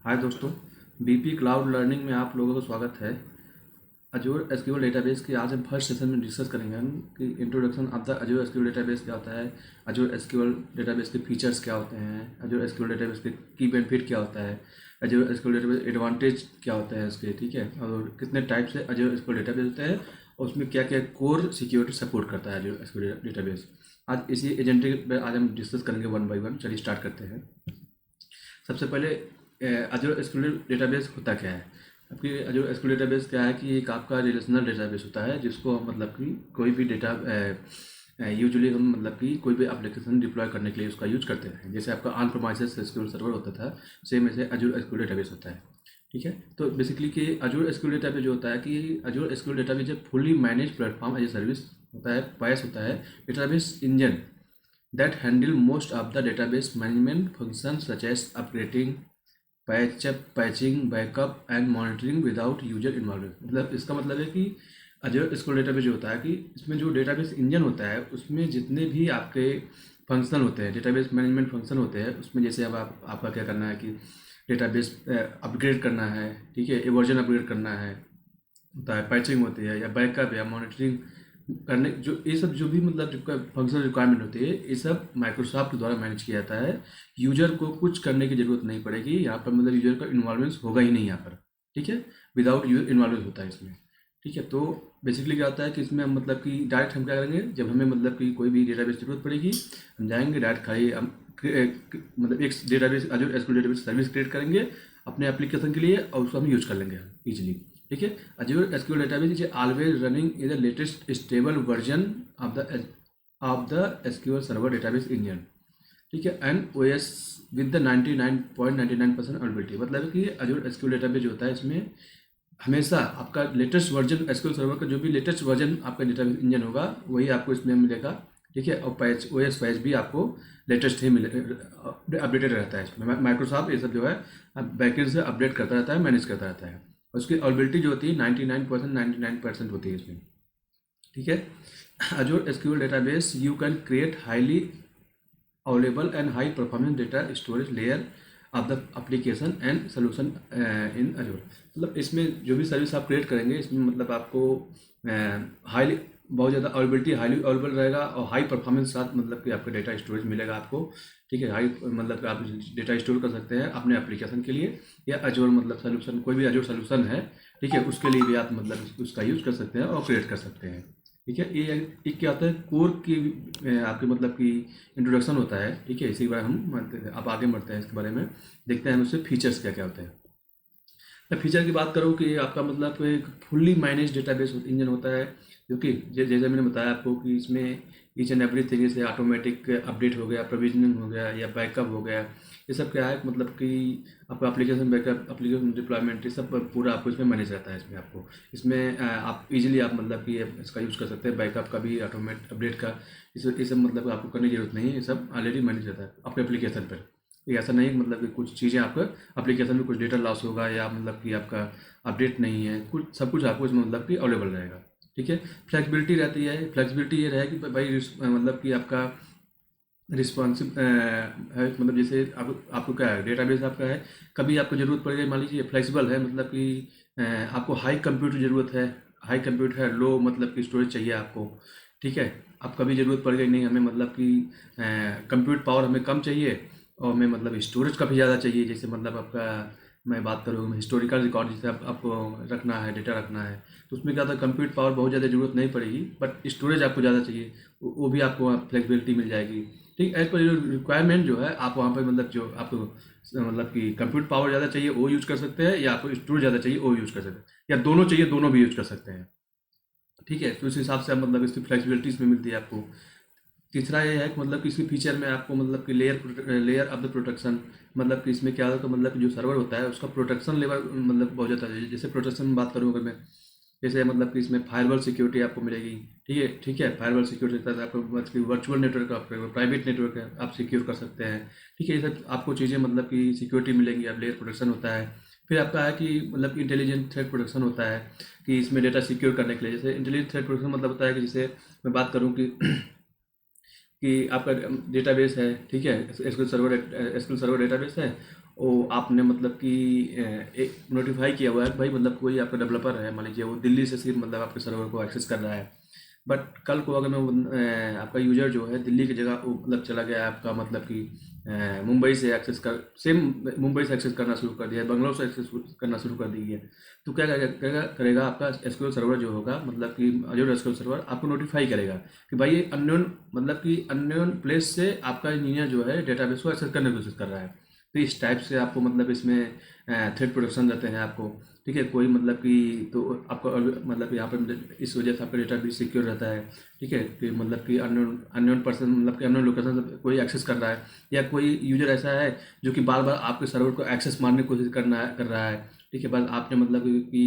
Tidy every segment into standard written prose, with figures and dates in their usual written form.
हाय दोस्तों, BP cloud learning में आप लोगों का स्वागत है। अजूर एसक्यूएल डेटाबेस की आज हम फर्स्ट सेशन में डिस्कस करेंगे हम कि introduction of the Azzur SQL database क्या होता है, अजूर एसक्यूएल डेटाबेस के फीचर्स क्या होते हैं, अजूर एसक्यूएल डेटाबेस के की बेनिफिट क्या होता है, अजूर एसक्यूएल डेटाबेस एडवांटेज क्या होता है उसके, ठीक है, और कितने टाइप से अजूर एसक्यूएल डेटाबेस होते हैं और उसमें क्या क्या कोर सिक्योरिटी सपोर्ट करता है अजूर एसक्यूएल डेटाबेस। आज इसी एजेंडे पे आज हम डिस्कस करेंगे वन बाई वन। चलिए स्टार्ट करते हैं। सबसे पहले अजूर एसक्यूएल डेटाबेस होता क्या है। आपकी अजूर एसक्यूएल डेटाबेस क्या है कि एक आपका रिलेशनल डेटाबेस होता है जिसको हम मतलब कि कोई भी डेटा यूजुअली हम मतलब कि कोई भी एप्लीकेशन डिप्लॉय करने के लिए उसका यूज करते हैं। जैसे आपका ऑन प्रोमाइसेस एसक्यूएल सर्वर होता था, सेम ऐसे अजूर एसक्यूएल डेटाबेस होता है। ठीक है, तो बेसिकली कि अजूर एसक्यूएल डेटाबेस जो होता है कि अजूर एसक्यूएल डेटाबेस एक fully manage platform as a service होता है, पायस होता है, database engine that handle most of the database management functions such as upgrading, patching, backup and monitoring without user involvement. मतलब इसका मतलब है कि अजूर स्कूल डेटाबेस जो होता है कि इसमें जो डेटाबेस इंजन होता है उसमें जितने भी आपके फंक्शन होते हैं, डेटाबेस मैनेजमेंट फंक्शन होते हैं, उसमें जैसे अब आपका क्या करना है कि डेटाबेस अपग्रेड करना है, ठीक है, वर्जन अपग्रेड करना है, होता है, पैचिंग होती है, या बैकअप या मॉनिटरिंग करने, जो ये सब जो भी मतलब फंक्शनल रिक्वायरमेंट होती है, ये सब माइक्रोसॉफ्ट द्वारा मैनेज किया जाता है। यूजर को कुछ करने की ज़रूरत नहीं पड़ेगी यहाँ पर, मतलब यूजर का इन्वॉल्वमेंस होगा ही नहीं यहाँ पर। ठीक है, विदाउट यूजर इन्वॉल्वमेंस होता है इसमें। ठीक है, तो बेसिकली क्या होता है कि इसमें हम मतलब कि डायरेक्ट हम क्या करेंगे, जब हमें मतलब कि कोई भी डेटाबेस जरूरत पड़ेगी, हम जाएंगे डायरेक्ट खाली हम मतलब एक database Azzur SQL database service create करेंगे अपने एप्लीकेशन के लिए और उसको हम यूज कर लेंगे इजीली। ठीक है, Azzur SQL database is always running in the latest stable version of the SQL server database engine. ठीक है, and OS with the 99.99% availability. मतलब कि अजूर एसक्यूएल डेटाबेस जो होता है इसमें हमेशा आपका लेटेस्ट वर्जन एसक्यूएल सर्वर का जो भी लेटेस्ट वर्जन आपका डेटाबेस इंजन होगा वही आपको इसमें मिलेगा। ठीक है, और पैच ओएस पैच भी आपको लेटेस्ट ही मिले, अपडेटेड रहता है इसमें। माइक्रोसॉफ्ट ये सब जो है बैकेंड से अपडेट करता रहता है, मैनेज करता रहता है। और उसकी अवेलेबिलिटी जो होती है 99% होती है इसमें। ठीक है, Azzur SQL database you can create highly available and high performance data storage layer of the application and solution in Azzur. मतलब इसमें जो भी सर्विस आप क्रिएट करेंगे इसमें मतलब आपको हाईली बहुत ज़्यादा अवेलेबिलिटी हाईली अवेलेबल रहेगा और हाई परफॉर्मेंस साथ मतलब कि आपका डेटा स्टोरेज मिलेगा आपको। ठीक है, हाई मतलब कि आप डेटा स्टोर कर सकते हैं अपने एप्लीकेशन के लिए, या अजूर मतलब सोल्यूशन कोई भी अजूर सोल्यूशन है, ठीक है, उसके लिए भी आप मतलब उसका यूज़ कर सकते हैं और क्रिएट कर सकते हैं। ठीक है, ये एक क्या होता है कोर की आपके मतलब कि इंट्रोडक्शन होता है। ठीक है, इसी बार हम मानते हैं, आप आगे बढ़ते हैं इसके बारे में, देखते हैं हम उससे फीचर्स क्या क्या होते हैं। मैं फीचर की बात करूँ कि आपका मतलब एक फुल्ली मैनेज डेटाबेस इंजन होता है, जो कि जैसे मैंने बताया आपको कि इसमें ईच एंड एवरीथिंग, जैसे ऑटोमेटिक अपडेट हो गया, प्रोविजनिंग हो गया, या बैकअप हो गया, ये सब क्या है मतलब कि आपका एप्लीकेशन बैकअप, एप्लीकेशन डिप्लॉयमेंट, ये सब पूरा आपको इसमें मैनेज रहता है। इसमें आपको इसमें आप इजीली आप मतलब कि इसका यूज़ कर सकते हैं, बैकअप का भी, ऑटोमेट अपडेट का, ये सब मतलब आपको करने की जरूरत नहीं है, ये सब ऑलरेडी मैनेज रहता है अपने एप्लीकेशन पर। ये ऐसा नहीं मतलब कि कुछ चीज़ें आपका एप्लीकेशन में कुछ डेटा लॉस होगा या मतलब कि आपका अपडेट नहीं है, कुछ सब कुछ आपको इसमें मतलब कि अवेलेबल रहेगा। ठीक है, फ्लेक्सिबिलिटी रहती है। फ्लेक्सिबिलिटी ये रहेगी कि भाई मतलब कि आपका रिस्पॉन्सिव है, मतलब जैसे आपको क्या है, डेटाबेस आपका है, कभी आपको ज़रूरत पड़ गई, मान लीजिए फ्लेक्सिबल है, मतलब कि आपको हाई कंप्यूट ज़रूरत है, हाई कंप्यूट है, लो मतलब कि स्टोरेज चाहिए आपको। ठीक है, अब कभी ज़रूरत पड़ गई नहीं, हमें मतलब कि कंप्यूट पावर हमें कम चाहिए और हमें मतलब स्टोरेज काफ़ी ज़्यादा चाहिए, जैसे मतलब आपका मैं बात करूँ हिस्टोरिकल रिकॉर्ड, जैसे आपको रखना है, डेटा रखना है, तो उसमें क्या होता है कंप्यूट पावर बहुत ज़्यादा ज़रूरत नहीं पड़ेगी, बट स्टोरेज आपको ज़्यादा चाहिए, वो भी आपको फ्लेक्सिबिलिटी मिल जाएगी। ठीक, एज पर जो रिक्वायरमेंट जो है आप वहाँ पर मतलब जो आपको मतलब कि कंप्यूट पावर ज़्यादा चाहिए वो यूज़ कर सकते हैं, या आपको स्टोरेज ज़्यादा चाहिए वो यूज़ कर सकते हैं, या दोनों चाहिए दोनों भी यूज़ कर सकते हैं। ठीक है, तो इस हिसाब से आप मतलब इसकी फ्लेक्सिबिलिटी इसमें मिलती है आपको। तीसरा ये है कि मतलब कि इसके फीचर में आपको मतलब कि लेयर ऑफ द प्रोटेक्शन, मतलब कि इसमें क्या होता है, मतलब कि जो सर्वर होता है उसका प्रोटेक्शन लेवल मतलब बहुत ज़्यादा है। जैसे प्रोटेक्शन में बात करूँ अगर मैं, जैसे मतलब कि इसमें फायरवॉल सिक्योरिटी आपको मिलेगी। ठीक है, ठीक है, फायरवॉल सिक्योरिटी के साथ आपको मतलब कि वर्चुअल नेटवर्क, आपको प्राइवेट नेटवर्क है आप सिक्योर कर सकते हैं। ठीक है, ये सब आपको चीज़ें मतलब कि सिक्योरिटी मिलेंगी। अब लेयर प्रोटेक्शन होता है, फिर आपका है कि मतलब इंटेलिजेंट थ्रेट प्रोटेक्शन होता है, कि इसमें डेटा सिक्योर करने के लिए, जैसे इंटेलिजेंट थ्रेट प्रोटेक्शन मतलब होता है कि जैसे मैं बात करूँ कि आपका डेटाबेस है, ठीक है, एसक्यूएल सर्वर डेटाबेस है, वो आपने मतलब कि एक नोटिफाई किया हुआ है कि भाई मतलब कोई आपका डेवलपर है, मान लीजिए वो दिल्ली से सिर्फ मतलब आपके सर्वर को एक्सेस कर रहा है, बट कल को अगर मैं आपका यूजर जो है दिल्ली की जगह वो मतलब चला गया आपका मतलब कि मुंबई से एक्सेस कर सेम मुंबई से एक्सेस करना शुरू कर दिया, बंगलोर से एक्सेस करना शुरू कर दी है, तो क्या करेगा आपका एसक्यूएल सर्वर जो होगा मतलब कि अजूर एसक्यूएल सर्वर आपको नोटिफाई करेगा कि भाई ये अननोन मतलब कि अननोन प्लेस से आपका इंजीनियर जो है डेटाबेस को एक्सेस करने की कोशिश कर रहा है। तो इस टाइप से आपको मतलब इसमें थ्रेट प्रोटेक्शन देते हैं आपको, ठीक है। कोई मतलब कि तो आपको मतलब यहाँ पर इस वजह से आपका डेटा भी सिक्योर रहता है, ठीक है। कि मतलब कि अननोन अननोन पर्सन मतलब कि अननोन लोकेशन से कोई एक्सेस कर रहा है, या कोई यूजर ऐसा है जो कि बार बार आपके सर्वर को एक्सेस मारने की कोशिश कर रहा है, ठीक है। बस आपने मतलब कि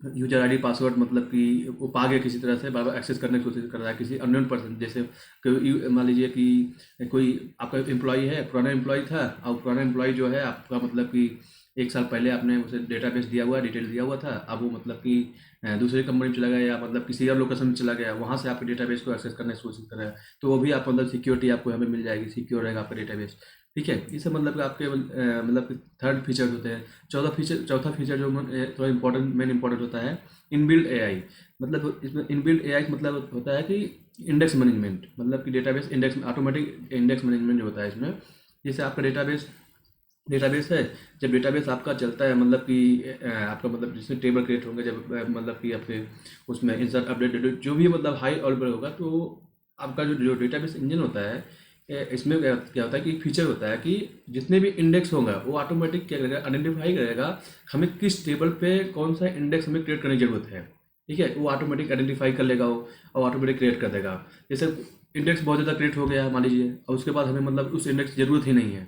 यूजर आईडी पासवर्ड मतलब कि वो पा गया किसी तरह से, बार बार एक्सेस करने की कोशिश कर रहा है किसी अननोन पर्सन, जैसे मान लीजिए कि कोई आपका एम्प्लॉय है, पुराना एम्प्लॉय था, और पुराना एम्प्लॉय जो है आपका मतलब कि 1 साल पहले आपने उसे डेटाबेस दिया हुआ डिटेल दिया हुआ था, अब वो मतलब कि दूसरी कंपनी में चला गया या मतलब किसी और लोकेशन में चला गया, वहाँ से आपके डेटाबेस को एक्सेस करने की कोशिश कर रहा है, तो वो भी आप मतलब सिक्योरिटी आपको हमें मिल जाएगी, सिक्योर रहेगा आपका डेटाबेस, ठीक है। इसे मतलब कि आपके मतलब कि थर्ड फीचर होते हैं। चौथा फीचर जो थोड़ा मेन इंपॉर्टेंट होता है, इनबिल्ट एआई। मतलब इसमें इनबिल्ट एआई मतलब होता है कि इंडेक्स मैनेजमेंट, मतलब कि database index automatic index management जो होता है इसमें, जैसे आपका डेटाबेस डेटाबेस है, जब डेटाबेस आपका चलता है मतलब कि आपका मतलब जिसमें टेबल क्रिएट होंगे, जब मतलब कि आपके उसमें इंसर्ट अपडेट जो भी मतलब हाई ऑर्डर होगा, तो आपका जो डेटाबेस इंजन होता है, इसमें क्या क्या होता है कि फीचर होता है कि जितने भी इंडेक्स होगा वो ऑटोमेटिक क्या करेगा, आइडेंटिफाई करेगा हमें किस टेबल पे कौन सा इंडेक्स हमें क्रिएट करने की जरूरत है, ठीक है। वो ऑटोमेटिक आइडेंटिफाई कर लेगा वो, और ऑटोमेटिक क्रिएट कर देगा। जैसे इंडेक्स बहुत ज़्यादा क्रिएट हो गया मान लीजिए, और उसके बाद हमें मतलब उस इंडेक्स की जरूरत ही नहीं है,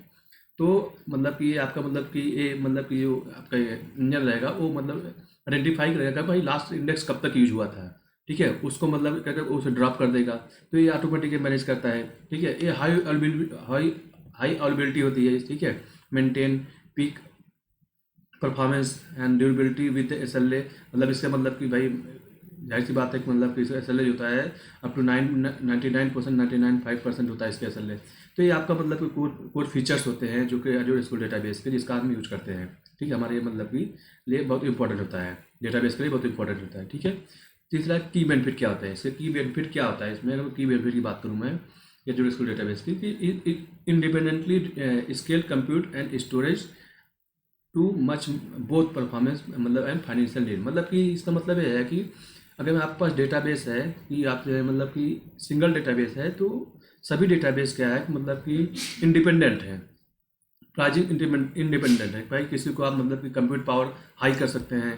तो मतलब कि आपका मतलब कि ये मतलब कि जो आपका इंजन रहेगा वो मतलब आइडेंटिफाई करेगा भाई लास्ट इंडेक्स कब तक यूज हुआ था, ठीक है। उसको मतलब क्या कहते हैं, उसे ड्रॉप कर देगा, तो ये ऑटोमेटिक मैनेज करता है, ठीक है। ये हाई हाई अवेलेबिलिटी होती है, ठीक है। Maintain peak performance and durability with S L A, मतलब इसका मतलब कि भाई जाहिर सी बात है कि मतलब कि एस एल ए होता है अप टू 99% 99.5% होता है इसका एस एल ए। तो ये आपका मतलब कि कोर फीचर्स होते हैं जो कि एजूर एसक्यूएल डेटाबेस के जिसका हम यूज करते हैं, ठीक है। हमारे ये मतलब कि लिए बहुत इंपॉर्टेंट होता है, डेटाबेस के लिए बहुत इंपॉर्टेंट होता है, ठीक है। तीसरा की बेनिफिट क्या होता है, इससे की बेनिफिट क्या होता है इसमें, अगर की बेनिफिट की बात करूँ मैं एजूर एसक्यूएल डेटाबेस की, कि independently scale compute and storage too much both performance मतलब एंड फाइनेंशियल नीड। मतलब कि इसका मतलब ये है कि अगर आपके पास डेटाबेस है कि आप मतलब कि सिंगल डेटाबेस है, तो सभी डेटाबेस क्या है मतलब कि इंडिपेंडेंट है, प्राइजिंग इंडिपेंडेंट है भाई। किसी को आप मतलब कि कंप्यूट पावर हाई कर सकते हैं,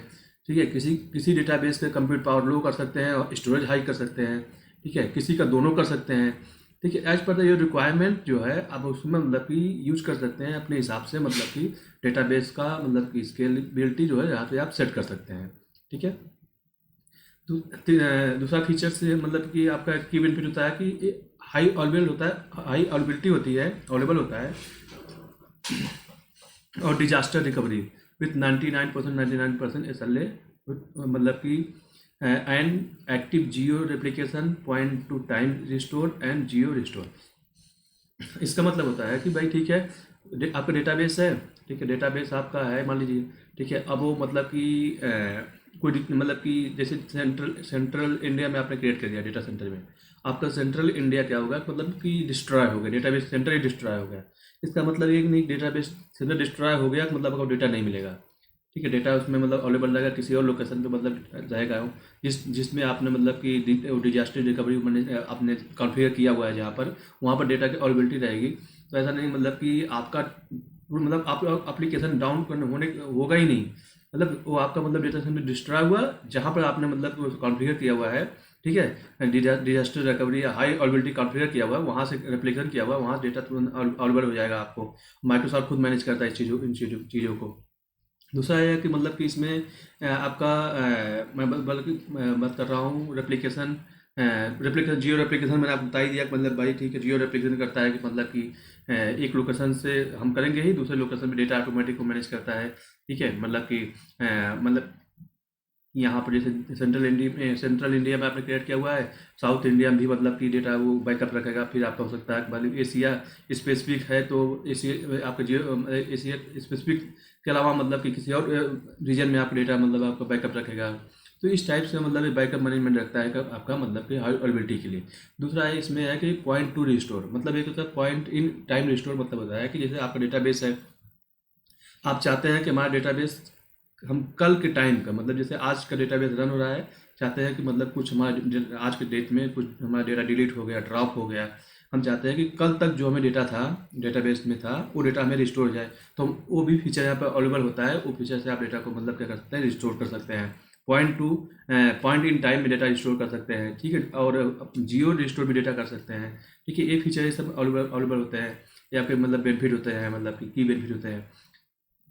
ठीक है। किसी किसी डेटाबेस के कंप्यूट पावर लो कर सकते हैं और स्टोरेज हाई कर सकते हैं, ठीक है। किसी का दोनों कर सकते हैं, ठीक है। As per the your requirement जो है आप उसमें मतलब कि यूज कर सकते हैं अपने हिसाब से, मतलब कि डेटाबेस का मतलब कि स्केलेबिलिटी जो है यहाँ पे आप सेट कर सकते हैं, ठीक है। दूसरा फीचर से मतलब कि आपका की बेनिफिट होता है कि हाई अवेलेबल होता है, हाई अवेलेबिलिटी होती है, अवेलेबल होता है, और disaster recovery with 99% S L A, मतलब कि and active Jio replication point two time restore and Jio restore. इसका मतलब होता है कि भाई ठीक है, आपका डेटाबेस है, ठीक है। डेटाबेस आपका है मान लीजिए, ठीक है। अब वो मतलब कि कोई मतलब कि जैसे सेंट्रल इंडिया में आपने क्रिएट कर दिया डेटा सेंटर में, आपका सेंट्रल इंडिया क्या होगा मतलब कि डिस्ट्रॉय हो गया, डेटाबेस सेंटर ही डिस्ट्रॉय हो गया। इसका मतलब ये नहीं डेटाबेस सेंटर डिस्ट्रॉय हो गया मतलब आपको डेटा नहीं मिलेगा, ठीक है। डेटा उसमें मतलब अवेलेबल रहेगा किसी और लोकेशन पे मतलब जाएगा वो, जिसमें आपने मतलब कि डिजास्टर रिकवरी मैंने आपने कॉन्फ़िगर किया हुआ है, जहाँ पर वहाँ पर डेटा की अवेलेबिलिटी रहेगी। तो ऐसा नहीं मतलब कि आपका मतलब आप एप्लीकेशन डाउन करने होने होगा ही नहीं, मतलब वो आपका मतलब डेटा सेंटर डिस्ट्रॉय हुआ जहाँ पर आपने मतलब कॉन्फ़िगर किया हुआ है, ठीक है। डिजास्टर रिकवरी या हाई अवेलेबिलिटी कॉन्फ़िगर किया हुआ है, वहाँ से रेप्लिकेशन किया हुआ है, वहाँ डेटा तुरंत अवेलेबल हो जाएगा आपको। माइक्रोसॉफ्ट खुद मैनेज करता है इन चीज़ों को। दूसरा ये है कि मतलब कि इसमें आपका मैं बल्कि बात कर रहा हूँ रेप्लिकेशन, रेप्लिकेशन जियो रेप्लिकेशन मैंने आपको बता ही दिया कि मतलब भाई ठीक है, जियो रेप्लिकेशन करता है कि मतलब कि एक लोकेशन से हम करेंगे ही दूसरे लोकेशन पे डेटा ऑटोमेटिक को मैनेज करता है, ठीक है। मतलब कि मतलब यहाँ पर जैसे सेंट्रल इंडिया में आपने क्रिएट किया हुआ है, साउथ इंडिया में भी मतलब कि डेटा वो बैकअप रखेगा। फिर आपका हो सकता है मतलब एशिया स्पेसिफिक है तो एशिया आपका जियो एशिया स्पेसिफिक के अलावा मतलब कि किसी और रीजन में आपका डेटा मतलब आपका बैकअप रखेगा। तो इस टाइप से मतलब ये बैकअप मैनेजमेंट रखता है आपका मतलब कि अवेलेबिलिटी के लिए। दूसरा है इसमें है कि पॉइंट टू रिस्टोर, मतलब एक होता है पॉइंट इन टाइम रिस्टोर। मतलब होता है कि जैसे आपका डेटाबेस है, आप चाहते हैं कि हमारा डेटाबेस हम कल के टाइम का मतलब जैसे आज का डेटाबेस रन हो रहा है, चाहते हैं कि मतलब कुछ हमारा आज के डेट में कुछ हमारा डेटा डिलीट हो गया, ड्रॉप हो गया, हम चाहते हैं कि कल तक जो हमें डेटा था डेटाबेस में था वो डेटा हमें रिस्टोर हो जाए। तो वो भी फीचर यहाँ पर अवेलेबल होता है। वो फीचर से आप डेटा को मतलब क्या कर सकते हैं, रिस्टोर कर सकते हैं। पॉइंट इन टाइम में डेटा रिस्टोर कर सकते हैं, ठीक है। और जियो रिस्टोर भी डेटा कर सकते हैं, ठीक है। ये फीचर ये सब अवेलेबल होते हैं, या फिर मतलब बेनिफिट होते हैं, मतलब कि की बेनिफिट होते हैं।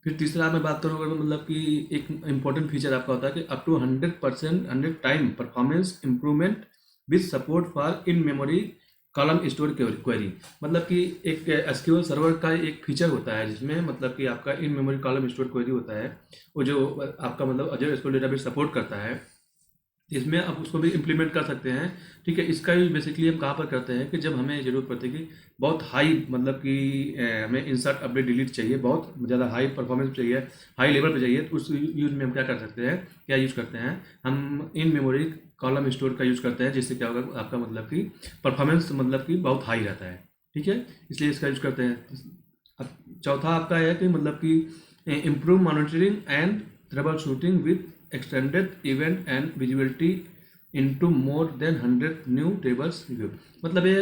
फिर तीसरा मैं बात करूँ अगर मतलब कि एक इम्पोर्टेंट फीचर आपका होता है कि up to 100% 100 time performance improvement with support for in memory column store query. मतलब कि एक एसक्यूएल सर्वर का एक फीचर होता है जिसमें मतलब कि आपका इन मेमोरी कॉलम स्टोर क्वेरी होता है, वो जो आपका मतलब अजय एसक्यूएल डेटाबेस सपोर्ट करता है, इसमें आप उसको भी इम्प्लीमेंट कर सकते हैं, ठीक है। इसका यूज बेसिकली हम कहाँ पर करते हैं कि जब हमें ज़रूरत पड़ती है कि बहुत हाई मतलब कि हमें इंसर्ट अपडेट डिलीट चाहिए, बहुत ज़्यादा हाई परफॉर्मेंस चाहिए, हाई लेवल पे चाहिए, तो उस यूज में हम क्या कर सकते हैं, क्या यूज़ करते हैं, हम इन मेमोरी कॉलम स्टोर का यूज़ करते हैं, जिससे क्या होगा आपका मतलब कि परफॉर्मेंस मतलब कि बहुत हाई रहता है, ठीक है। इसलिए इसका यूज़ करते हैं। अब चौथा आपका है कि मतलब कि improve monitoring and trouble shooting with extended event and visibility into more than 100 new tables view. मतलब ये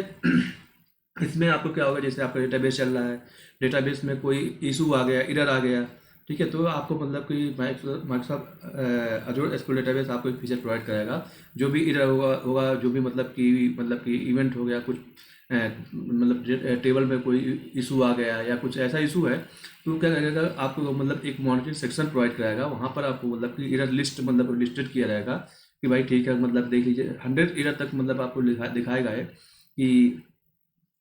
इसमें आपको क्या होगा, जैसे आपका डेटाबेस चल रहा है, डेटाबेस में कोई इशू आ गया, एरर आ गया, ठीक है, तो आपको मतलब कि माइक्रोसॉफ्ट अजूर एसक्यूएल डेटाबेस आपको एक फीचर प्रोवाइड कराएगा। जो भी एरर होगा जो भी मतलब कि इवेंट हो गया, कुछ मतलब टेबल में कोई इशू आ गया या कुछ ऐसा इशू है, तो क्या करेगा आपको मतलब एक मॉनिटरिंग सेक्शन प्रोवाइड कराएगा। वहाँ पर आपको मतलब कि एरर लिस्ट मतलब लिस्टेड किया रहेगा कि भाई ठीक है, मतलब देख लीजिए 100 एरर तक मतलब आपको दिखाएगा है कि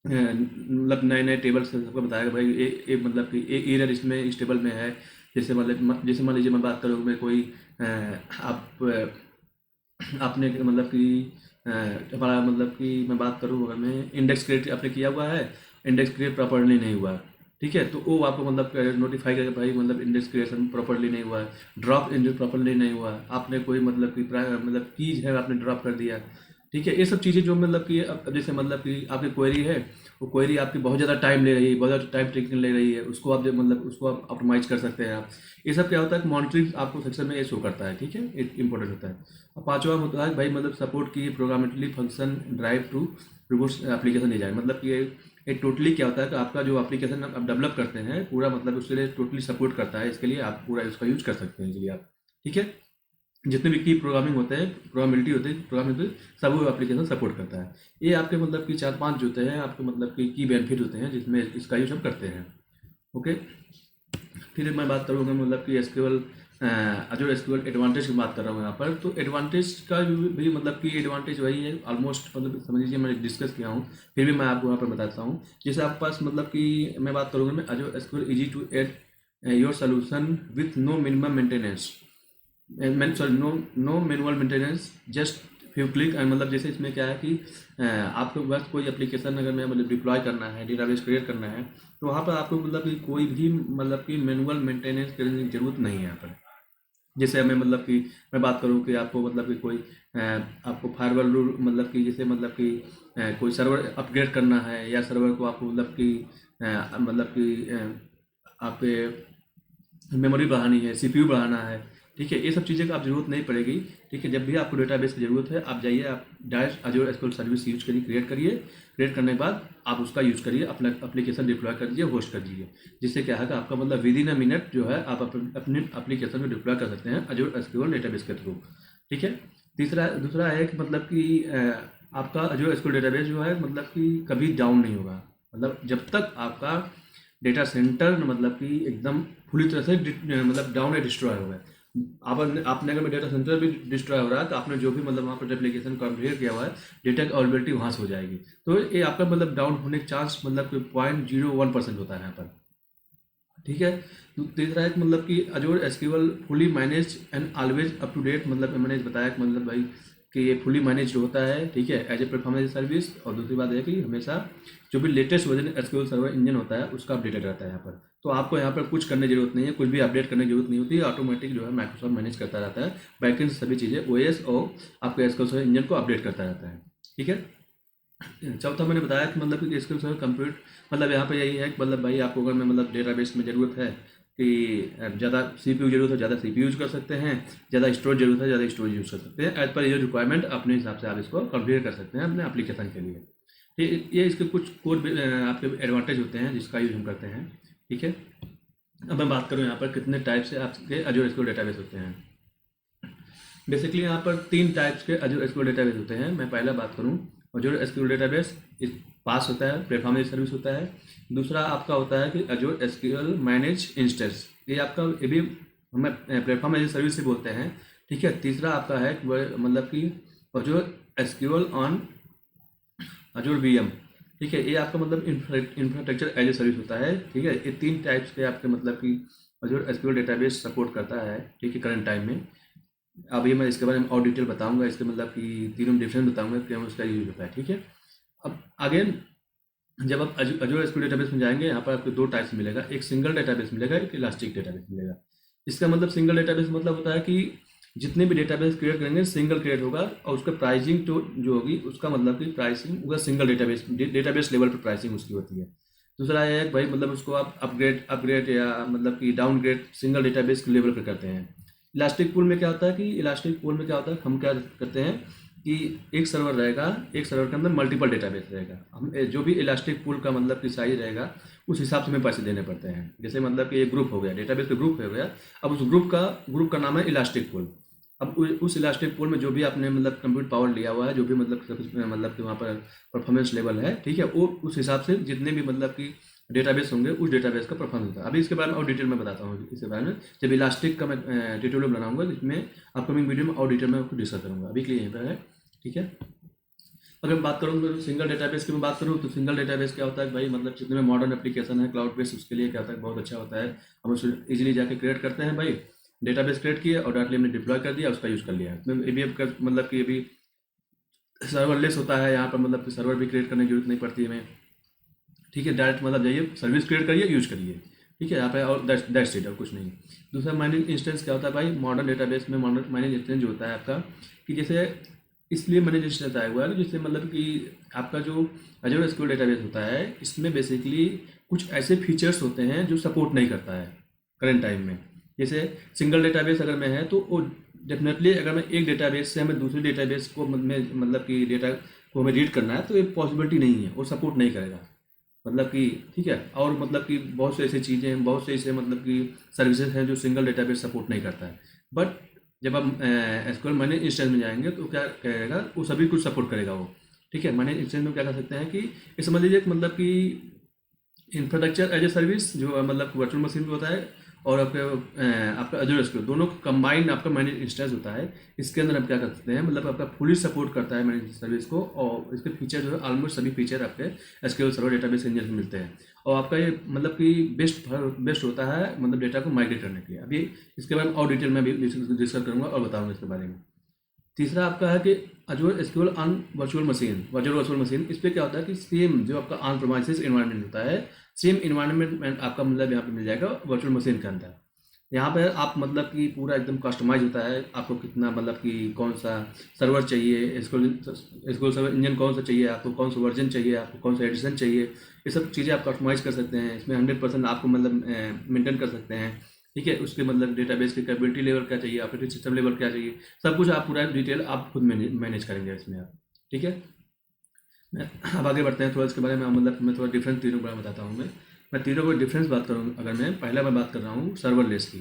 मतलब नए नए टेबल से सबको बताएगा भाई मतलब कि एरर इसमें इस टेबल में है। जैसे मान लीजिए मैं बात करूँ मैं कोई आप आपने मतलब कि हमारा मतलब कि मैं बात करूँ अगर मैं इंडेक्स क्रिएट आपने किया हुआ है, इंडेक्स क्रिएट प्रॉपरली नहीं हुआ, ठीक है, तो वो आपको मतलब नोटिफाई करेगा भाई मतलब इंडेक्स क्रिएशन प्रॉपरली नहीं हुआ है, ड्रॉप इंडेक्स प्रॉपरली नहीं हुआ, आपने कोई मतलब कि मतलब कीज है आपने ड्रॉप कर दिया, ठीक है। ये सब चीज़ें जो मतलब कि अब जैसे मतलब कि आपकी क्वेरी है, वो क्वेरी आपकी बहुत ज़्यादा टाइम ले रही है, बहुत ज़्यादा टाइम टेकिंग ले रही है, उसको आप मतलब उसको आप ऑप्टिमाइज कर सकते हैं आप। ये सब क्या होता है कि मॉनिटरिंग आपको सेक्शन में ये शो करता है, ठीक है, एक इंपॉर्टेंट होता है। और पांचवा होता है भाई मतलब सपोर्ट की programmatically function drive to reverse application design. मतलब कि ये टोटली क्या होता है कि आपका जो एप्लीकेशन आप डेवलप करते हैं पूरा मतलब उसके लिए टोटली सपोर्ट करता है, इसके लिए आप पूरा इसका यूज कर सकते हैं इसलिए आप, ठीक है। जितने भी की प्रोग्रामिंग होते हैं, प्रोग्रामिलिटी होती है, प्रोग्रामिंग सब वो एप्लीकेशन सपोर्ट करता है। ये आपके मतलब कि 4-5 जो होते हैं आपके मतलब कि की बेनिफिट होते हैं जिसमें इसका यूज हम करते हैं, ओके। फिर मैं बात करूँगा मतलब कि एसक्यूएल अजूर एसक्यूएल एडवांटेज की बात कर रहा हूँ यहाँ पर। तो एडवांटेज का भी मतलब कि एडवांटेज वही है ऑलमोस्ट, मतलब समझ लीजिए मैंने डिस्कस किया हूँ, फिर भी मैं आपको यहाँ पर बताता हूँ। जैसे आपके पास मतलब कि मैं बात करूँगा मैं Azure SQL easy to add your solution with no minimum maintenance, sorry no manual maintenance, just few click. मतलब जैसे इसमें क्या है कि आपको बस कोई एप्लीकेशन अगर मैं मतलब डिप्लॉय करना है, डेटाबेस क्रिएट करना है, तो वहाँ पर आपको मतलब कि कोई भी मतलब कि मैनुअल मेंटेनेंस करने की जरूरत नहीं है यहाँ पर। जैसे हमें मतलब कि मैं बात करूँ कि आपको मतलब कि कोई आपको फायरवॉल रूल मतलब कि जैसे मतलब कि कोई सर्वर अपग्रेड करना है, या सर्वर को आपको मतलब कि मतलब कि आपके मेमोरी बढ़ानी है, सीपीयू बढ़ाना है, ठीक है, ये सब चीज़ें का आप जरूरत नहीं पड़ेगी, ठीक है। जब भी आपको डेटाबेस की ज़रूरत है आप जाइए, आप direct Azzur SQL service use करिए, क्रिएट करिए, क्रिएट करने के बाद आप उसका यूज करिए, अपना एप्लीकेशन डिप्लॉय कर दीजिए, होस्ट कर दीजिए, जिससे क्या है कि आपका मतलब विद इन अ मिनट जो है आप अपने एप्लीकेशन को डिप्लॉय कर सकते हैं अजूर एसक्यूएल डेटाबेस के थ्रू, ठीक है। दूसरा है कि मतलब कि आपका अजूर एसक्यूएल डेटाबेस जो है मतलब कि कभी डाउन नहीं होगा। मतलब जब तक आपका डेटा सेंटर मतलब कि एकदम पूरी तरह से मतलब डाउन या डिस्ट्रॉय हो गए, आपने अगर डेटा सेंटर भी डिस्ट्रॉय हो रहा है तो आपने जो भी मतलब वहाँ पर एप्लीकेशन कॉन्फ़िगर किया हुआ है, डेटा की अवेलेबिलिटी वहाँ से हो जाएगी। तो ये आपका मतलब डाउन होने का चांस मतलब कि 0.01% होता है यहाँ पर, ठीक है। तो तीसरा है कि मतलब कि Azure SQL fully manage and always up to date, मतलब मैंने बताया कि मतलब भाई कि ये फुली मैनेज होता है, ठीक है, एज ए परफॉर्मेंस सर्विस। और दूसरी बात है कि हमेशा जो भी latest version SQL server engine होता है उसका अपडेटेड रहता है यहाँ पर। तो आपको यहाँ पर कुछ करने की जरूरत नहीं है, कुछ भी अपडेट करने की जरूरत नहीं होती है, ऑटोमेटिक जो है माइक्रोसॉफ्ट मैनेज करता रहता है बैकएंड सभी चीज़ें, ओएस और आपके एसक्यूएल सर्वर इंजन को अपडेट करता रहता है, ठीक है। चौथा मैंने बताया कि मतलब कि एसक्यूएल सर्वर कंप्यूट, मतलब यहाँ पे यही है कि मतलब भाई आपको अगर में मतलब डेटाबेस में ज़रूरत है कि ज़्यादा सीपीयू जरूरत है, ज़्यादा सीपीयू यूज कर सकते हैं, ज़्यादा स्टोरेज जरूरत है, ज़्यादा स्टोरेज यूज कर सकते हैं, एज पर ये रिक्वायरमेंट अपने हिसाब से आप इसको कॉन्फ़िगर कर सकते हैं अपने एप्लीकेशन के लिए। ये इसके कुछ कोर आपके एडवांटेज होते हैं जिसका यूज हम करते हैं, ठीक है। अब मैं बात करूँ यहाँ पर कितने टाइप से आपके अजूर एसक्यूएल डेटाबेस होते हैं। बेसिकली यहाँ पर 3 टाइप्स के अजूर एसक्यूएल डेटाबेस होते हैं। मैं पहला बात करूँ, अजूर एसक्यूएल डेटाबेस इस पास होता है, प्लेटफॉर्म एज सर्विस होता है। दूसरा आपका होता है कि अजूर एसक्यूएल मैनेज इंस्टेंस, ये आपका ये भी हमें प्लेटफॉर्म एज सर्विस से बोलते हैं, ठीक है। तीसरा आपका है मतलब कि Azure SQL on Azzur VM, ठीक है, ये आपका मतलब इंफ्रास्ट्रक्चर एज ए सर्विस होता है, ठीक है। ये 3 टाइप्स के आपके मतलब कि अजूर एसक्यूएल डेटाबेस सपोर्ट करता है, ठीक है, करंट टाइम में। अभी मैं इसके बारे में और डिटेल बताऊंगा, इसके मतलब कि तीनों डिफरेंस बताऊंगा कि हम उसका यूज होता है, ठीक है। अब आगे जब आप अजूर एसक्यूएल डेटाबेस में जाएंगे, यहाँ पर आपको 2 टाइप्स मिलेगा, एक सिंगल डेटाबेस मिलेगा, एक इलास्टिक डेटाबेस मिलेगा। इसका मतलब सिंगल डेटाबेस मतलब होता है कि जितने भी डेटाबेस क्रिएट करेंगे सिंगल क्रिएट होगा, और उसका प्राइसिंग तो जो होगी उसका मतलब कि प्राइसिंग होगा सिंगल डेटाबेस लेवल पर प्राइसिंग उसकी होती है। दूसरा ये है कि भाई मतलब उसको आप अपग्रेड या मतलब कि डाउनग्रेड सिंगल डेटाबेस के लेवल पर करते हैं। इलास्टिक पूल में क्या होता है कि इलास्टिक पूल में क्या होता है, हम क्या करते हैं कि एक सर्वर रहेगा, एक सर्वर के अंदर मल्टीपल डेटाबेस रहेगा, हम जो भी इलास्टिक पूल का मतलब कि साइज रहेगा उस हिसाब से हमें पैसे देने पड़ते हैं। जैसे मतलब कि एक ग्रुप हो गया, डेटाबेस का ग्रुप हो गया, अब उस ग्रुप का नाम है इलास्टिक पूल। अब उस इलास्टिक पूल में जो भी आपने मतलब कंप्यूट पावर लिया हुआ है, जो भी मतलब कि वहाँ पर परफॉर्मेंस लेवल है, ठीक है, वो उस हिसाब से जितने भी मतलब कि डेटाबेस होंगे उस डेटाबेस का परफॉर्मेंस होता है। अभी इसके बारे में और डिटेल में बताता हूँ, इसके बारे में जब इलास्टिक का मैं डिटेल में बनाऊंगा, जिसमें अपकमिंग वीडियो में और डिटेल में आपको डिस्कस करूँगा, अभी के लिए यहीं पर है, ठीक है। अगर मैं बात करूँ तो सिंगल डेटाबेस की मैं बात करूँ तो सिंगल डेटाबेस क्या होता है भाई, मतलब जितने में मॉडर्न एप्लीकेशन है क्लाउड बेस्ड, उसके लिए क्या होता है बहुत अच्छा होता है। हम उसको इजीली जाके क्रिएट करते हैं भाई, डेटाबेस क्रिएट किया और डायरेक्टली हमने डिप्लॉय कर दिया, उसका यूज़ कर लिया। इसमें ये भी मतलब कि ये भी सर्वरलेस होता है, यहाँ पर मतलब कि सर्वर भी क्रिएट करने की जरूरत नहीं पड़ती है हमें, ठीक है। डायरेक्ट मतलब जाइए सर्विस क्रिएट करिए, यूज करिए, ठीक है, यहाँ पे और दैट्स इट और कुछ नहीं। दूसरा मैनेज इंस्टेंस क्या होता है भाई, मॉडर्न डेटाबेस में मॉडर्न मैनेज इंस्टेंस जो होता है आपका, कि जैसे इसलिए मैनेज इंस्टेंस आया हुआ है जिससे मतलब कि आपका जो अजूर एसक्यूएल डेटाबेस होता है इसमें बेसिकली कुछ ऐसे फीचर्स होते हैं जो सपोर्ट नहीं करता है करंट टाइम में। जैसे सिंगल डेटाबेस अगर मैं है तो वो डेफिनेटली अगर मैं एक डेटाबेस से हमें दूसरे डेटाबेस को मतलब कि डेटा को हमें रीड करना है तो ये पॉसिबिलिटी नहीं है, वो सपोर्ट नहीं करेगा, मतलब कि ठीक है। और मतलब कि बहुत से ऐसी चीज़ें हैं, बहुत से ऐसे मतलब कि सर्विसेज हैं जो सिंगल डेटाबेस सपोर्ट नहीं करता है। बट जब आप एसक्यूएल मैनेज इंस्टेंस में जाएंगे तो क्या करेगा, वो सभी कुछ सपोर्ट करेगा वो, ठीक है। मैनेज इंस्टेंस में क्या कर सकते हैं कि ये समझ लीजिए कि मतलब कि इंफ्रास्ट्रक्चर एज ए सर्विस जो मतलब वर्चुअल मशीन भी होता है, और आपका अजूर एसक्यूएल दोनों कंबाइंड आपका मैनेज इंस्टेंस होता है। इसके अंदर आप क्या कर सकते हैं, मतलब आपका फुली सपोर्ट करता है मैनेज सर्विस को, और इसके फीचर जो है ऑलमोस्ट सभी फीचर आपके एसक्यूएल सर्वर डेटाबेस इंजन में मिलते हैं। और आपका ये मतलब कि बेस्ट होता है मतलब डेटा को माइग्रेट करने के लिए। अभी इसके बारे में और डिटेल में भी डिस्कस करूँगा और बताऊँगा इसके बारे में। तीसरा आपका है कि Azure SQL on virtual machine, इस पर क्या होता है कि सेम जो आपका ऑन प्रेमाइसेस इन्वायरमेंट होता है, सेम इन्वायरमेंट आपका मतलब यहाँ पे मिल जाएगा वर्चुअल मशीन के अंदर। यहाँ पे आप मतलब कि पूरा एकदम कस्टमाइज होता है, आपको कितना मतलब कि कौन सा सर्वर चाहिए, एसक्यूएल सर्वर इंजन कौन सा चाहिए आपको, कौन सा वर्जन चाहिए आपको, कौन सा एडिशन चाहिए, ये सब चीज़ें आप कस्टमाइज कर सकते हैं। इसमें 100% आपको मतलब मेंटेन कर सकते हैं, ठीक है। उसके मतलब डेटाबेस की कैपेबिलिटी लेवल क्या चाहिए, ऑपरेटिंग सिस्टम लेवल क्या चाहिए, सब कुछ आप पूरा डिटेल आप खुद मैनेज करेंगे इसमें आप, ठीक है। अब आगे बढ़ते हैं थोड़ा इसके बारे में, मतलब मैं थोड़ा डिफरेंस तीनों के बारे में बताता हूँ। मैं तीनों को डिफरेंस बात करूँ, अगर मैं बात कर रहा हूँ सर्वरलेस की,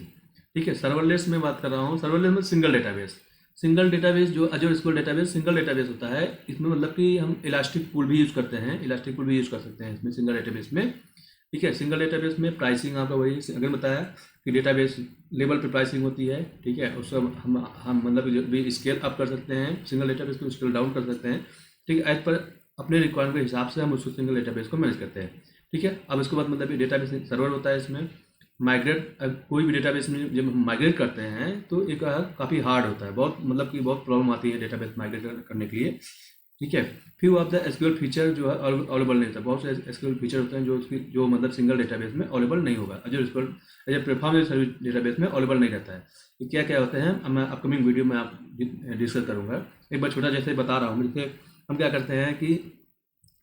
ठीक है। सर्वरलेस में बात कर रहा हूँ, सर्वरलेस में सिंगल डेटाबेस जो Azzur SQL database single database होता है, इसमें मतलब कि हम इलास्टिक पूल भी यूज़ करते हैं, इलास्टिक पूल भी यूज़ कर सकते हैं इसमें सिंगल डेटाबेस में, ठीक है। सिंगल डेटाबेस में प्राइसिंग आपका वही अगर बताया कि डेटाबेस लेवल पे प्राइसिंग होती है, ठीक है। उसको हम मतलब भी स्केल अप कर सकते हैं, सिंगल डेटाबेस को स्केल डाउन कर सकते हैं, ठीक है। एज पर अपने रिक्वायरमेंट के हिसाब से हम उसको सिंगल डेटाबेस को मैनेज करते हैं, ठीक है। अब इसके बाद मतलब ये डेटाबेस सर्वर होता है इसमें, माइग्रेट कोई भी डेटाबेस में जब हम माइग्रेट करते हैं तो एक काफ़ी हार्ड होता है, बहुत मतलब कि बहुत प्रॉब्लम आती है डेटाबेस माइग्रेट करने के लिए। ठीक है, few of the SQL feature जो है अवेलेबल नहीं होता, बहुत से एसक्यूएल फीचर होते हैं जो मतलब सिंगल डेटाबेस में अवेलेबल नहीं होगा, जो SQL as a platform service database में अवेलेबल नहीं रहता है। ये क्या क्या होते हैं अब मैं अपकमिंग वीडियो में आप डिस्कस करूँगा। एक बार छोटा जैसे बता रहा हूँ, जैसे हम क्या करते हैं कि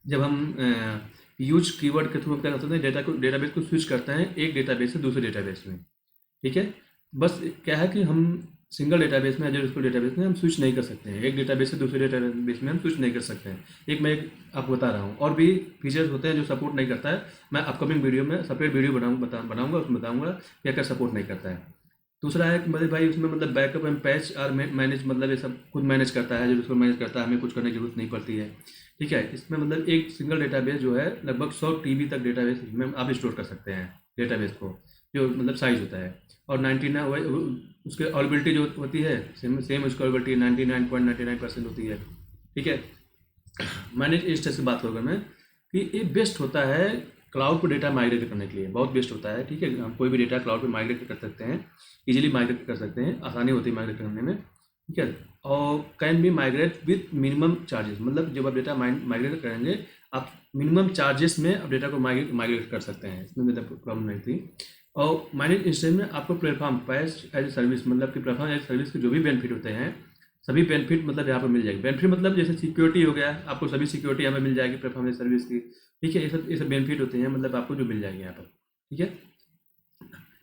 जब हम यूज कीवर्ड के थ्रू हम क्या करते हैं डेटाबेस को स्विच करते हैं एक डेटाबेस से दूसरे डेटाबेस में। ठीक है, बस क्या है कि हम सिंगल डेटाबेस में एजर स्क्यूएल डेटाबेस में हम स्विच नहीं कर सकते हैं, एक डेटाबेस से दूसरे डेटाबेस में हम स्विच नहीं कर सकते हैं। एक आपको बता रहा हूँ, और भी फीचर्स होते हैं जो सपोर्ट नहीं करता है, मैं अपकमिंग वीडियो में सेपरेट वीडियो बनाऊंगा उसमें बताऊंगा क्या क्या सपोर्ट नहीं करता है। दूसरा है कि मतलब भाई उसमें मतलब बैकअप एंड पैच और मैनेज, मतलब ये सब खुद मैनेज करता है, जो उसको मैनेज करता है, हमें कुछ करने की जरूरत नहीं पड़ती है। ठीक है, इसमें मतलब एक सिंगल डेटाबेस जो है लगभग 100 टीबी तक डेटाबेस में आप स्टोर कर सकते हैं डेटाबेस को, जो मतलब साइज होता है। और 99 उसके अवेलेबिलिटी जो होती है सेम उसकी अवेलेबिलिटी 99.99% होती है। ठीक है, मैनेज इंस्टेंस की बात करूँगा मैं कि ये बेस्ट होता है क्लाउड पर डेटा माइग्रेट करने के लिए, बहुत बेस्ट होता है। ठीक है, हम कोई भी डेटा क्लाउड पे माइग्रेट कर सकते हैं, इजीली माइग्रेट कर सकते हैं, आसानी होती है माइग्रेट करने में। ठीक है, और can be migrate with minimum charges, मतलब जब आप डेटा माइग्रेट करेंगे आप मिनिमम चार्जेस में आप डेटा को माइग्रेट कर सकते हैं, इसमें मतलब प्रॉब्लम नहीं थी। और मैनेज इंस्टेंस में आपको प्लेटफॉर्म पैस एज ए सर्विस, मतलब कि प्लेटफॉर्म एज सर्विस के जो भी बेनिफिट होते हैं सभी बेनिफिट मतलब यहाँ पर मिल जाएगी। बेनिफिट मतलब जैसे सिक्योरिटी हो गया, आपको सभी सिक्योरिटी यहाँ पर मिल जाएगी प्लेटफॉर्म एज सर्विस की। ठीक है, ये सब बेनिफिट होते हैं मतलब आपको जो मिल जाएंगे यहाँ पर। ठीक है,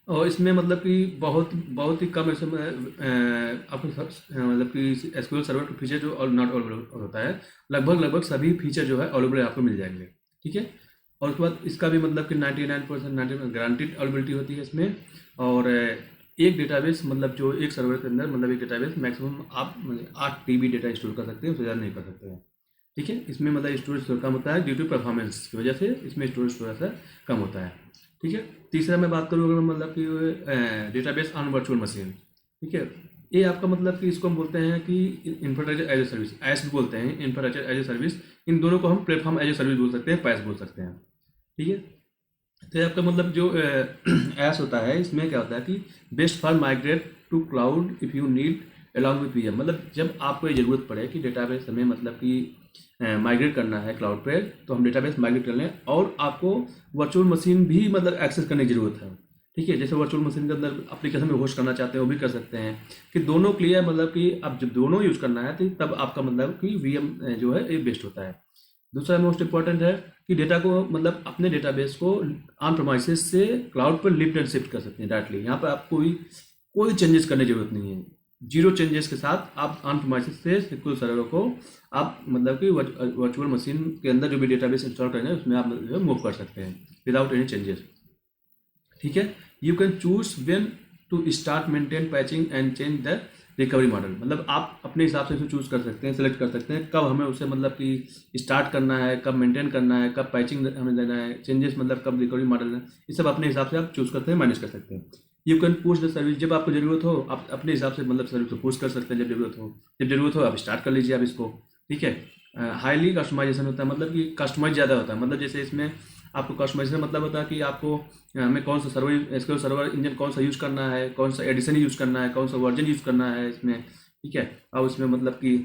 और इसमें मतलब कि बहुत बहुत ही कम इसमें आपको मतलब कि एसक्यूएल सर्वर का फीचर जो और नॉट अवेलेबल होता है, लगभग सभी फीचर जो है अवेलेबल आपको मिल जाएंगे। ठीक है, और उसके बाद इसका भी मतलब कि 99% 99 गारंटीड अवेलेबिलिटी होती है इसमें। और एक डेटाबेस मतलब जो एक सर्वर के अंदर मतलब एक डेटाबेस मैक्सिमम आप मतलब 8 टीबी डेटा स्टोर कर सकते हैं, उससे ज़्यादा नहीं कर सकते हैं। ठीक है, इसमें मतलब स्टोरेज थोड़ा कम होता है ड्यू टू परफॉर्मेंस की वजह से, इसमें स्टोरेज थोड़ा सा कम होता है। ठीक है, तीसरा मैं बात करूँ अगर मतलब कि डेटाबेस ऑन वर्चुअल मशीन। ठीक है, ये आपका मतलब कि इसको हम बोलते हैं कि इंफ्रास्ट्रक्चर एज ए सर्विस, ऐस भी बोलते हैं, इंफ्रास्ट्रक्चर एज ए सर्विस, इन दोनों को हम प्लेटफॉर्म एज ए सर्विस बोल सकते हैं, पैस बोल सकते हैं। ठीक है, तो ये आपका मतलब जो ऐस होता है इसमें क्या होता है कि best for migrate to cloud if you need along with VM, मतलब जब आपको ये ज़रूरत पड़े कि डेटाबेस हमें मतलब कि माइग्रेट करना है क्लाउड पे, तो हम डेटाबेस माइग्रेट कर लें और आपको वर्चुअल मशीन भी मतलब एक्सेस करने की ज़रूरत है। ठीक है, जैसे वर्चुअल मशीन के अंदर एप्लीकेशन में होस्ट करना चाहते हैं वो भी कर सकते हैं, कि दोनों क्लियर मतलब कि अब जब दोनों यूज़ करना है तो तब आपका मतलब कि वीएम जो है ये बेस्ट होता है। दूसरा मोस्ट इंपॉर्टेंट है कि डेटा को मतलब अपने डेटाबेस को ऑन प्रोमाइसेस से क्लाउड पर लिफ्ट एंड शिफ्ट कर सकते हैं डायरेक्टली, यहाँ पर आपको कोई चेंजेस करने की जरूरत नहीं है, जीरो चेंजेस के साथ आप ऑन प्रोमाइसेस से SQL सर्वर को आप मतलब कि वर्चुअल मशीन के अंदर जो भी डेटाबेस इंस्टॉल करेंगे उसमें आप मूव कर सकते हैं विदाउट एनी चेंजेस। ठीक है, you can choose when to start maintain patching and change the recovery model, मतलब आप अपने हिसाब से चूज कर सकते हैं, सेलेक्ट कर सकते हैं कब हमें उसे मतलब कि स्टार्ट करना है, कब मेंटेन करना है, कब पैचिंग हमें देना है, चेंजेस मतलब कब रिकवरी मॉडल है, ये सब अपने हिसाब से आप चूज करते हैं, मैनेज कर सकते हैं। You can push the service, जब आपको जरूरत हो आप अपने हिसाब से मतलब सर्विस को पुश कर सकते हैं, जब जरूरत हो आप स्टार्ट कर लीजिए आप इसको। ठीक है, हाईली कस्टमाइजेशन होता है, मतलब कि कस्टमाइज ज़्यादा होता है, मतलब जैसे इसमें आपको कस्टमाइजेशन मतलब होता है कि आपको हमें कौन सा सर्वर एसक्यूएल सर्वर इंजन कौन सा यूज़ करना है, कौन सा एडिशन यूज़ करना है, कौन सा वर्जन यूज़ करना है इसमें। ठीक है, और उसमें मतलब कि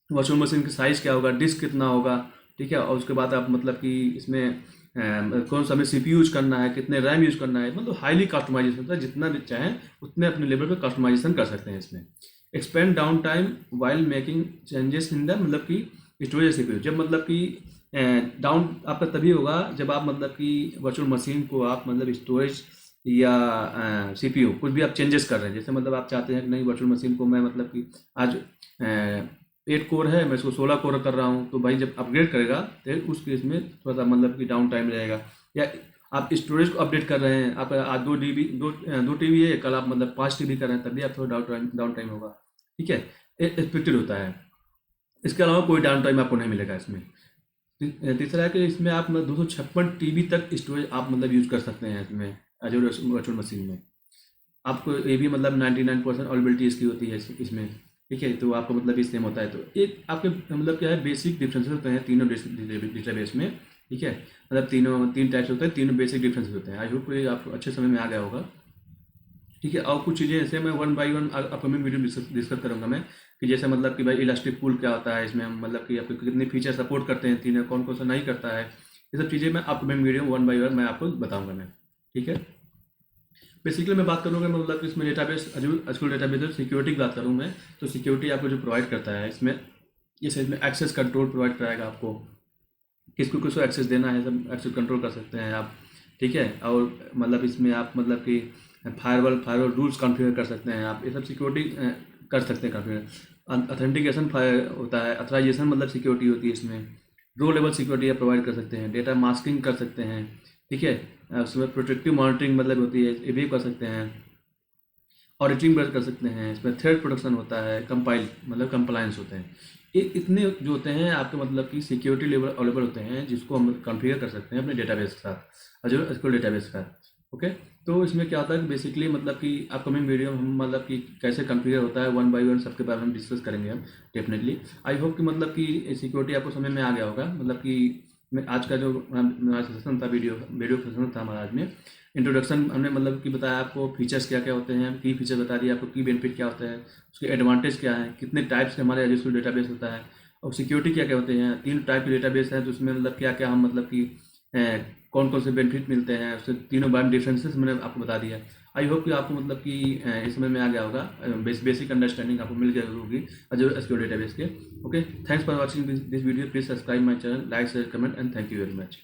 वर्चुअल मशीन की साइज़ क्या होगा, डिस्क कितना होगा। ठीक है, और उसके बाद आप मतलब कि इसमें कौन सा हमें CPU यूज़ करना है, कितने रैम यूज़ करना है, मतलब हाईली कस्टमाइजेशन होता है, जितना भी चाहें उतने अपने लेवल पे कस्टमाइजेशन कर सकते हैं इसमें। Expand down time while making changes in the, मतलब कि स्टोरेज CPU, जब मतलब कि डाउन आपका तभी होगा जब आप मतलब कि वर्चुअल मशीन को आप मतलब स्टोरेज या CPU कुछ भी आप चेंजेस कर रहे हैं, जैसे मतलब आप चाहते हैं कि नहीं वर्चुअल मशीन को मैं मतलब कि आज 8 कोर है मैं इसको 16 कोर कर रहा हूँ, तो भाई जब अपग्रेड करेगा तो उस केस में थोड़ा सा मतलब कि डाउन टाइम रहेगा। या आप स्टोरेज को अपडेट कर रहे हैं, आप आज 2 TB है, कल आप मतलब 5 TB कर रहे हैं, तभी आप थोड़ा डाउन टाइम होगा। ठीक है, एक्सपेक्टेड होता है, इसके अलावा कोई डाउन टाइम आपको नहीं मिलेगा इसमें। तीसरा है कि इसमें आप मतलब 256 TB तक स्टोरेज आप मतलब यूज़ कर सकते हैं इसमें एजूर वर्चुअल मशीन में। आपको ये भी मतलब 99% अवेलेबिलिटी इसकी होती है इसमें। ठीक है, तो आपको मतलब भी सेम होता है, तो एक आपके मतलब क्या है बेसिक डिफरेंसेस होते हैं तीनों डेटाबेस में। ठीक है, मतलब तीन टाइप्स होते हैं, तीनों बेसिक डिफरेंस होते हैं। आई होप ये आपको अच्छे समझ में आ गया होगा। ठीक है, और कुछ चीज़ें ऐसे मैं one by one upcoming video discuss करूंगा मैं, कि जैसे मतलब कि भाई इलास्टिक पूल क्या होता है, इसमें हम मतलब कि आपको कितने फीचर सपोर्ट करते हैं, तीनों कौन कौन सा नहीं करता है, ये सब चीज़ें मैं upcoming video one by one मैं आपको बताऊंगा मैं। ठीक है, बेसिकली मैं बात करूँगा मतलब कि इसमें डेटाबेस एसक्यूएल डेटाबेस सिक्योरिटी की बात करूँ मैं, तो सिक्योरिटी आपको जो प्रोवाइड करता है इसमें, ये इसमें एक्सेस कंट्रोल प्रोवाइड कराएगा आपको, किसको किसको एक्सेस देना है सब एक्सेस कंट्रोल कर सकते हैं आप। ठीक है, और मतलब इसमें आप मतलब कि फायरवॉल रूल्स कॉन्फ़िगर कर सकते हैं आप, ये सब सिक्योरिटी कर सकते हैं कॉन्फ़िगर। ऑथेंटिकेशन होता है, अथराइजेशन मतलब सिक्योरिटी होती है इसमें, रो लेवल सिक्योरिटी आप प्रोवाइड कर सकते हैं, डेटा मास्किंग कर सकते हैं। ठीक है, उसमें प्रोटेक्टिव मॉनिटरिंग मतलब होती है, ये भी कर सकते हैं, ऑडिटिंग कर सकते हैं, इसमें थ्रेड प्रोटेक्शन होता है, कंपाइल मतलब कंप्लायंस होते हैं। ये इतने जो होते हैं आपके मतलब कि सिक्योरिटी लेवल अवेलेबल होते हैं, जिसको हम कॉन्फ़िगर कर सकते हैं अपने डेटाबेस के साथ, अजूर एसक्यूएल डेटाबेस के साथ। ओके, तो इसमें क्या होता है कि बेसिकली मतलब कि अपकमिंग वीडियो में हम मतलब कि कैसे कॉन्फ़िगर होता है वन बाय वन सबके बारे में हम डिस्कस करेंगे हम डेफिनेटली। आई होप कि मतलब कि सिक्योरिटी आपको समझ में आ गया होगा। मतलब कि मैं आज का जो हमारा सेशन था, वीडियो सेशन था हमारा आज में, इंट्रोडक्शन हमने मतलब कि बताया आपको फीचर्स क्या क्या होते हैं, की फीचर बता दिया आपको, की बेनिफिट क्या होता है, उसके एडवांटेज क्या है, कितने टाइप्स के हमारे एसक्यूएल डेटाबेस होता है, और सिक्योरिटी क्या क्या होते हैं, तीन टाइप के डेटाबेस हैं, तो उसमें मतलब क्या क्या हम मतलब कि कौन कौन से बेनिफिट मिलते हैं, उससे तीनों बारे में डिफरेंसेस मैंने आपको बता दिया। आई होप कि आपको मतलब कि इस समझ में आ गया होगा, बेसिक अंडरस्टैंडिंग आपको मिल गया होगी अजूर एसक्यूएल डेटाबेस के। Okay, thanks for watching this video, please subscribe my channel, like share comment and thank you very much.